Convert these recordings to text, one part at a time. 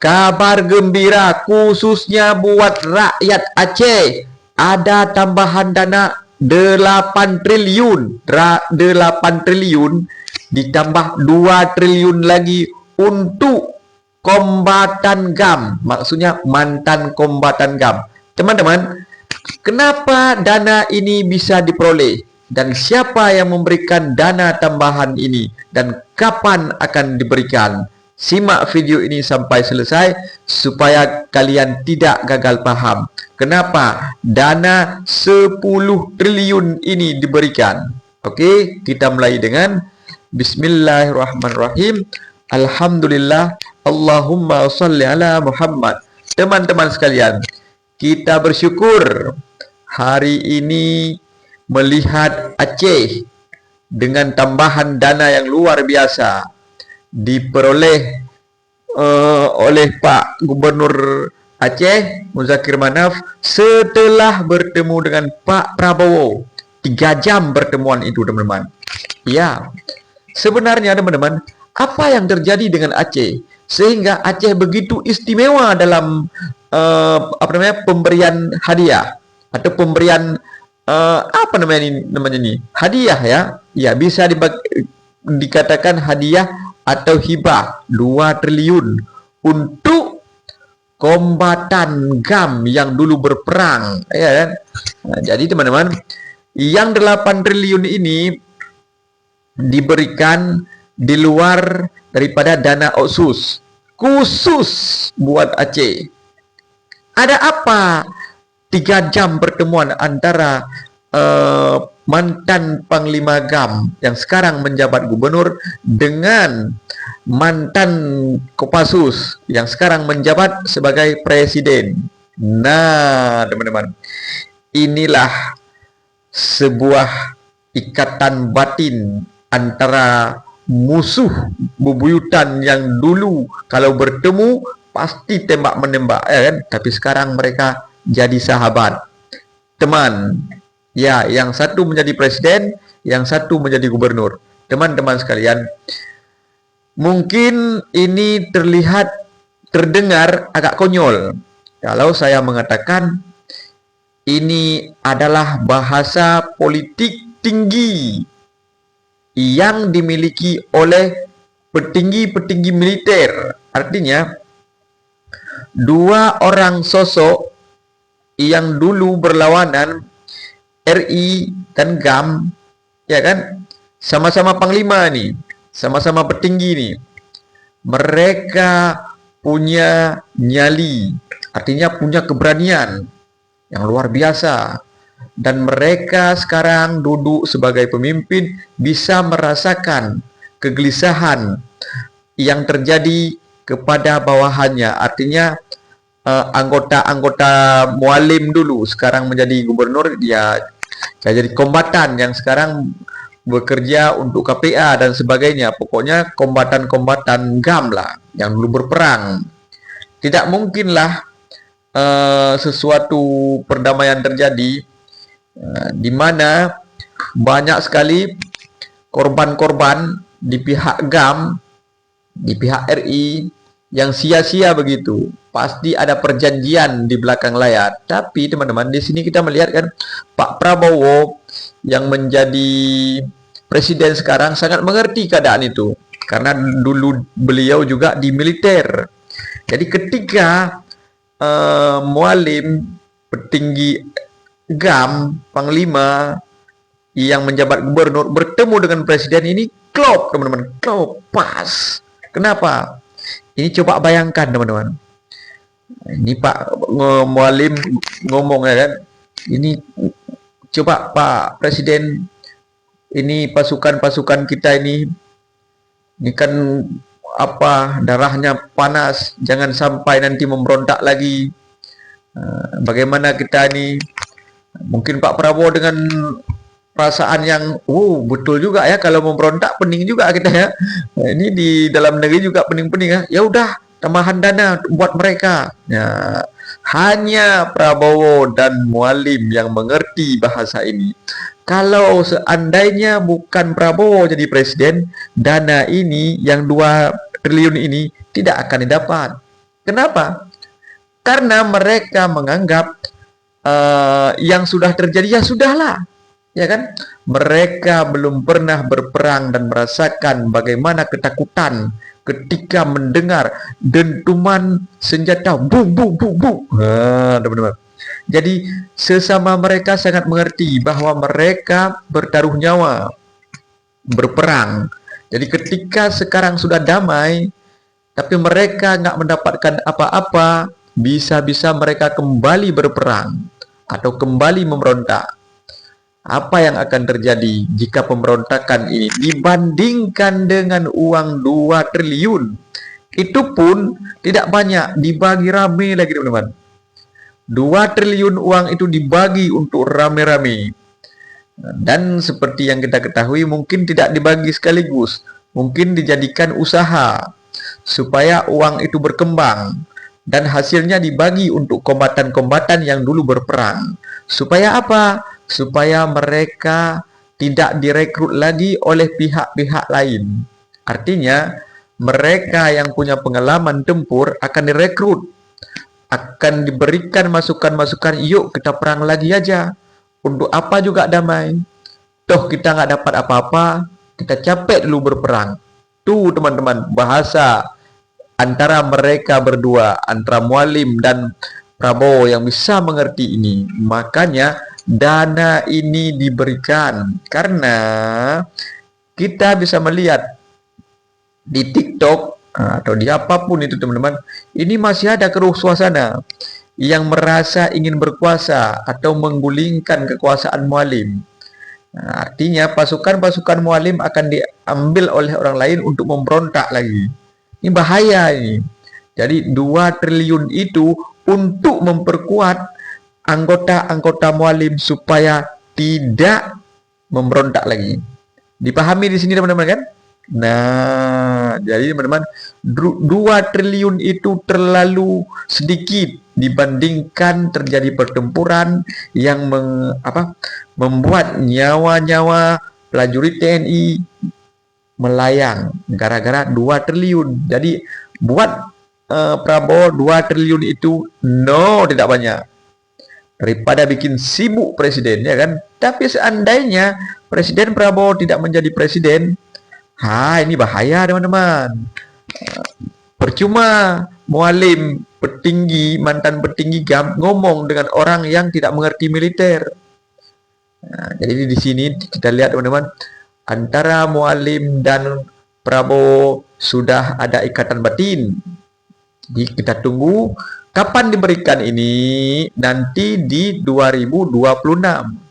Kabar gembira khususnya buat rakyat Aceh. Ada tambahan dana 8 triliun. 8 triliun ditambah 2 triliun lagi untuk kombatan GAM. Maksudnya mantan kombatan GAM. Teman-teman, kenapa dana ini bisa diperoleh? Dan siapa yang memberikan dana tambahan ini? Dan kapan akan diberikan? Simak video ini sampai selesai supaya kalian tidak gagal paham kenapa dana 10 triliun ini diberikan. Oke, kita mulai dengan Bismillahirrahmanirrahim. Alhamdulillah, Allahumma sholli ala Muhammad. Teman-teman sekalian, kita bersyukur hari ini melihat Aceh dengan tambahan dana yang luar biasa diperoleh oleh Pak Gubernur Aceh Muzakir Manaf setelah bertemu dengan Pak Prabowo. 3 jam pertemuan itu, teman-teman. Ya, sebenarnya teman-teman, apa yang terjadi dengan Aceh sehingga Aceh begitu istimewa dalam pemberian hadiah atau pemberian hadiah ya. Ya, bisa dikatakan hadiah atau hibah 2 triliun untuk kombatan GAM yang dulu berperang, ya kan? Nah, jadi teman-teman, yang 8 triliun ini diberikan di luar daripada dana khusus buat Aceh. Ada apa 3 jam pertemuan antara mantan Panglima GAM yang sekarang menjabat gubernur dengan mantan Kopassus yang sekarang menjabat sebagai presiden? Nah, teman-teman, inilah sebuah ikatan batin antara musuh bebuyutan yang dulu kalau bertemu pasti tembak menembak, ya kan? Tapi sekarang mereka jadi sahabat, teman. Ya, yang satu menjadi presiden, yang satu menjadi gubernur. Teman-teman sekalian, mungkin ini terdengar agak konyol kalau saya mengatakan ini adalah bahasa politik tinggi yang dimiliki oleh petinggi-petinggi militer. Artinya, 2 orang sosok yang dulu berlawanan, RI dan GAM, ya kan, sama-sama panglima nih, sama-sama petinggi nih. Mereka punya nyali, artinya punya keberanian yang luar biasa. Dan mereka sekarang duduk sebagai pemimpin bisa merasakan kegelisahan yang terjadi kepada bawahannya. Artinya anggota-anggota mualim dulu sekarang menjadi gubernur, dia jadi kombatan yang sekarang bekerja untuk KPA dan sebagainya. Pokoknya kombatan-kombatan GAM lah yang dulu berperang. Tidak mungkinlah sesuatu perdamaian terjadi di mana banyak sekali korban-korban di pihak GAM, di pihak RI yang sia-sia begitu. Pasti ada perjanjian di belakang layar. Tapi teman-teman, di sini kita melihat kan Pak Prabowo yang menjadi presiden sekarang sangat mengerti keadaan itu karena dulu beliau juga di militer. Jadi ketika mualim petinggi GAM, panglima yang menjabat gubernur bertemu dengan presiden, ini klop, teman-teman, klop, pas. Kenapa? Ini coba bayangkan, teman-teman. Ini Pak Mualim ngomong, ya kan, ini coba Pak Presiden, ini pasukan-pasukan kita ini kan darahnya panas, jangan sampai nanti memberontak lagi. Bagaimana kita ini? Mungkin Pak Prabowo dengan perasaan yang betul juga ya, kalau memberontak pening juga kita ya. Nah, ini di dalam negeri juga pening-pening ya. Ya udah, tambahan dana buat mereka. Ya, hanya Prabowo dan Mualim yang mengerti bahasa ini. Kalau seandainya bukan Prabowo jadi presiden, dana ini yang 2 triliun ini tidak akan didapat. Kenapa? Karena mereka menganggap yang sudah terjadi ya sudahlah, ya kan? Mereka belum pernah berperang dan merasakan bagaimana ketakutan ketika mendengar dentuman senjata bung bung bung bung. Teman-teman. Jadi sesama mereka sangat mengerti bahwa mereka bertaruh nyawa, berperang. Jadi ketika sekarang sudah damai, tapi mereka nggak mendapatkan apa-apa, bisa-bisa mereka kembali berperang atau kembali memberontak. Apa yang akan terjadi jika pemberontakan ini dibandingkan dengan uang 2 triliun? Itu pun tidak banyak, dibagi rame lagi teman-teman. 2 triliun uang itu dibagi untuk rame-rame. Dan seperti yang kita ketahui mungkin tidak dibagi sekaligus, mungkin dijadikan usaha supaya uang itu berkembang dan hasilnya dibagi untuk kombatan-kombatan yang dulu berperang. Supaya apa? Supaya mereka tidak direkrut lagi oleh pihak-pihak lain. Artinya, mereka yang punya pengalaman tempur akan direkrut, akan diberikan masukan-masukan, yuk kita perang lagi aja. Untuk apa juga damai? Toh kita nggak dapat apa-apa, kita capek dulu berperang. Tuh teman-teman, bahasa antara mereka berdua, antara Mualim dan Prabowo yang bisa mengerti ini. Makanya dana ini diberikan karena kita bisa melihat di TikTok atau di apapun itu teman-teman, ini masih ada keruh suasana yang merasa ingin berkuasa atau menggulingkan kekuasaan Mualim. Artinya pasukan-pasukan Mualim akan diambil oleh orang lain untuk memberontak lagi. Ini bahaya ini. Jadi 2 triliun itu untuk memperkuat anggota-anggota Mualim supaya tidak memberontak lagi. Dipahami di sini teman-teman kan? Nah, jadi teman-teman 2 triliun itu terlalu sedikit dibandingkan terjadi pertempuran yang membuat nyawa-nyawa prajurit TNI melayang gara-gara 2 triliun. Jadi buat Prabowo 2 triliun itu tidak banyak. Daripada bikin sibuk presiden ya kan. Tapi seandainya Presiden Prabowo tidak menjadi presiden, ini bahaya teman-teman. Percuma Mualim mantan petinggi GAM ngomong dengan orang yang tidak mengerti militer. Jadi di sini kita lihat teman-teman, antara Mualim dan Prabowo sudah ada ikatan batin. Jadi kita tunggu kapan diberikan ini, nanti di 2026.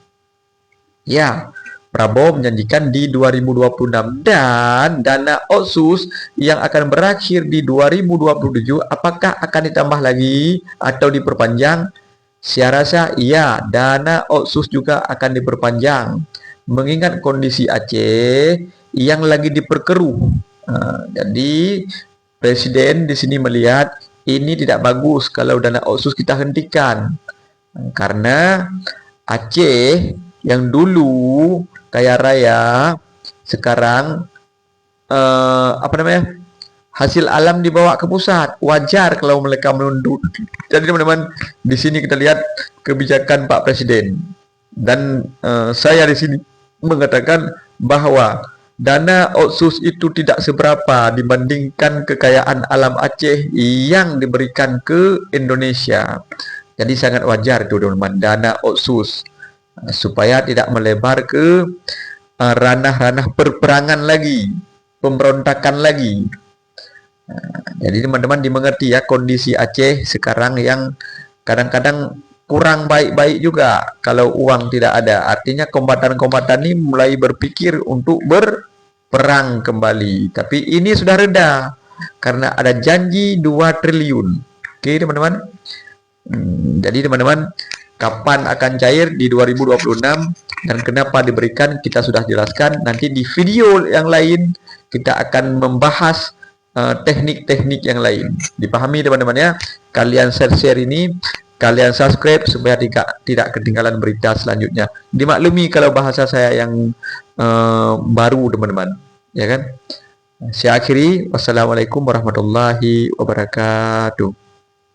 Ya, Prabowo menjanjikan di 2026 dan dana Otsus yang akan berakhir di 2027 apakah akan ditambah lagi atau diperpanjang? Saya rasa iya, dana Otsus juga akan diperpanjang mengingat kondisi Aceh yang lagi diperkeruh. Jadi Presiden di sini melihat ini tidak bagus kalau dana Otsus kita hentikan karena Aceh yang dulu kaya raya sekarang hasil alam dibawa ke pusat, wajar kalau mereka menunduk. Jadi teman-teman di sini kita lihat kebijakan Pak Presiden dan saya di sini mengatakan bahwa dana Otsus itu tidak seberapa dibandingkan kekayaan alam Aceh yang diberikan ke Indonesia. Jadi sangat wajar itu teman-teman dana Otsus supaya tidak melebar ke ranah-ranah perperangan lagi, pemberontakan lagi. Jadi teman-teman dimengerti ya kondisi Aceh sekarang yang kadang-kadang kurang baik-baik juga kalau uang tidak ada. Artinya kombatan-kombatan ini mulai berpikir untuk berperang kembali. Tapi ini sudah reda karena ada janji 2 triliun. Oke teman-teman. Jadi teman-teman, kapan akan cair di 2026 dan kenapa diberikan kita sudah jelaskan. Nanti di video yang lain kita akan membahas teknik-teknik yang lain. Dipahami teman-teman ya. Kalian share ini, kalian subscribe supaya tidak ketinggalan berita selanjutnya. Dimaklumi kalau bahasa saya yang baru teman-teman, ya kan? Saya akhiri, wassalamualaikum warahmatullahi wabarakatuh.